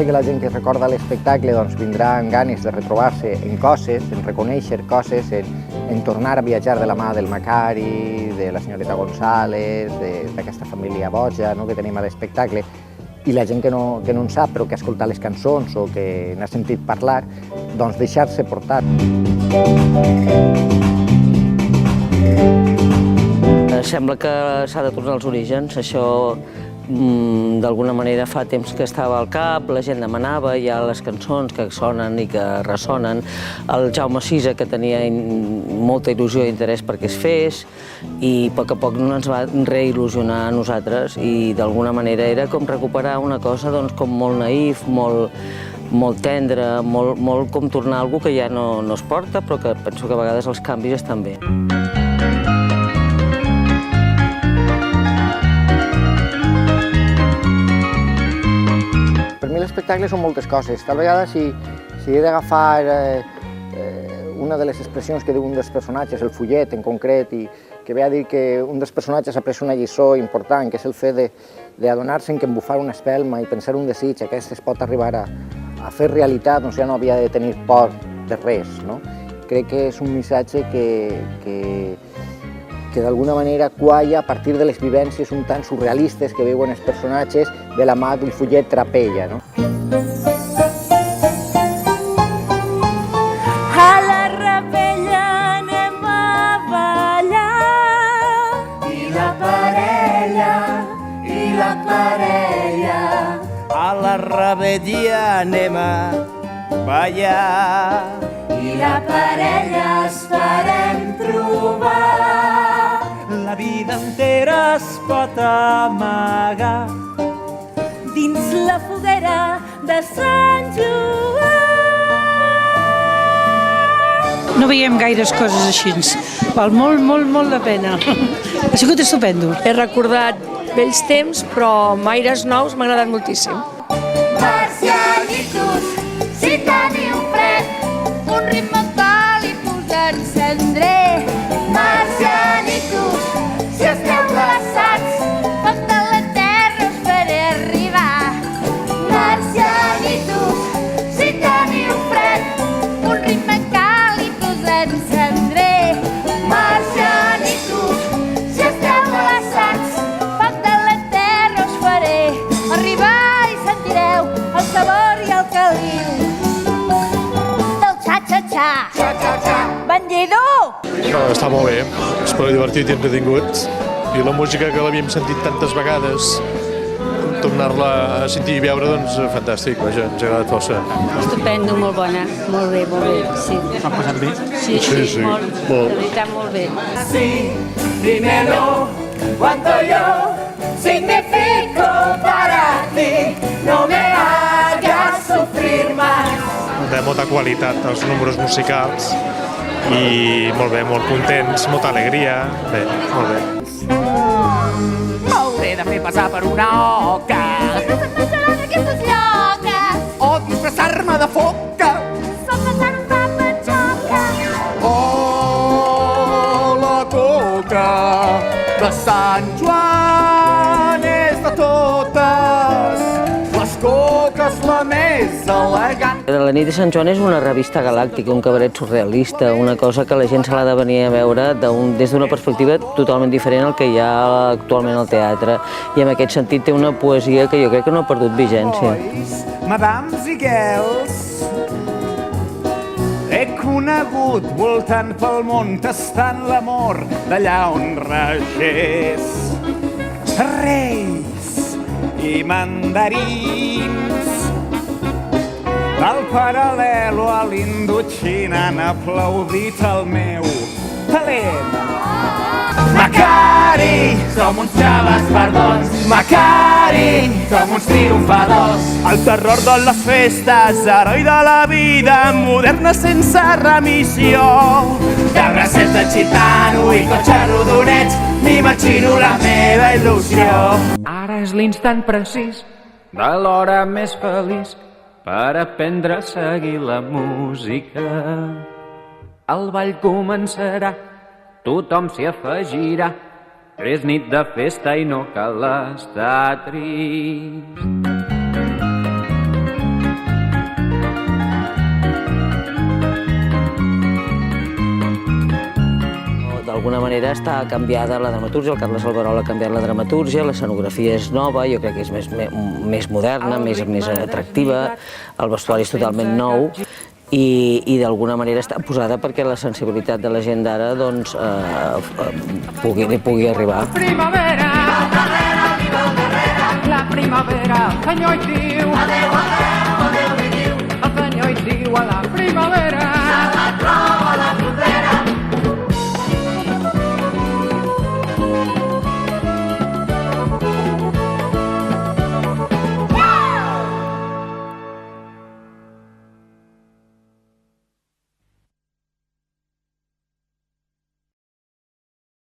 suposo que la gent que recorda l'espectacle doncs, vindrà amb ganes de retrobar-se en coses, en reconèixer coses, en tornar a viatjar de la mà del Macari, de la senyoreta González, d'aquesta família boja no, que tenim a l'espectacle, i la gent que no en sap però que ha escoltat les cançons o que n'ha sentit parlar, doncs deixar-se portar. Sembla que s'ha de tornar als orígens, això d'alguna manera fa temps que estava al cap, la gent demanava, hi ha les cançons que sonen i que ressonen, el Jaume Sisa que tenia molta il·lusió i interès perquè es fes i a poc ens va reil·lusionar a nosaltres i d'alguna manera era com recuperar una cosa doncs, com molt naïf, molt tendre, molt com tornar a alguna que ja no es porta però que penso que a vegades els canvis estan bé. L'espectacle són moltes coses. Tal vegada, si he d'agafar una de les expressions que diu un dels personatges, el fullet en concret, i que ve a dir que un dels personatges ha pres una lliçó important, que és el fet d'adonar-se que embufar una espelma i pensar un desig, aquest es pot arribar a fer realitat, doncs ja no havia de tenir por de res. No? Crec que és un missatge que d'alguna manera qualla a partir de les vivències un tant surrealistes que veuen els personatges de la mà d'un fullet trapella. No? A la Rapella anem a ballar i la parella. A la Rebella anem a ballar i la parella esperem trobar. La vida entera es pot amagar dins la foguera de Sant Joan. No veiem gaires coses així. Val molt la pena. Ha sigut estupendo. He recordat vells temps, però aires nous m'ha agradat moltíssim. Marcianitos, si teniu fred, un ritme cal i encendré. Marcianitos, si esteu glaçats, foc de la terra us faré arribar. Marcianitos, si teniu fred, un ritme cal i encendré. Marcianitos, si esteu glaçats, foc de la terra us faré arribar i sentireu el sabor i el caliu del xa-xa-xa. Xa-xa-xa. Bandidor! Està molt bé, és prou divertit i entretingut. I la música que l'havíem sentit tantes vegades, tornar-la a sentir i veure, doncs fantàstic, vaja, ens ha agradat força. Estupendo, molt bona, molt bé, sí. S'ha passat bé? Sí, molt, de veritat molt bé. Sí, dímelo, cuánto yo significo para ti, no me hagas sufrir más. De molta qualitat els números musicals i molt bé, molt contents, molta alegria, bé, molt bé. M'hauré de fer passar per una oca Aquestes lloques, o disfressar-me de foca som passant un pap en xoca. Oh, la coca de Sant Joan és de totes les coques la més elegant. La nit de Sant Joan és una revista galàctica, un cabaret surrealista, una cosa que la gent se l'ha de venir a veure des d'una perspectiva totalment diferent al que hi ha actualment al teatre. I en aquest sentit té una poesia que jo crec que no ha perdut vigència. Madams i girls, he conegut voltant pel món tastant l'amor d'allà on regés. Reis i mandarins del paral·lelo a l'Indoxina han aplaudit el meu talent. Macari, som uns xaves perdons. Macari, som uns triomfadors. El terror de les festes, heroi de la vida moderna sense remissió. Cabracers de gitano i cotxes rodonets, m'imagino la meva il·lusió. Ara és l'instant precís de l'hora més feliç per aprendre a seguir la música. El ball començarà, tothom s'hi afegirà. És nit de festa i no cal estar trist. d'alguna manera està canviada la dramatúrgia, el Carles Alberol ha canviat la dramatúrgia, l'escenografia és nova, jo crec que és més moderna, més atractiva, el vestuari és totalment nou, i d'alguna manera està posada perquè la sensibilitat de la gent d'ara doncs, li pugui arribar. Primavera, la primavera, el senyor hi diu. Adéu, adéu, adéu, li diu. El senyor hi diu a la primavera. Se la troba a la frontera.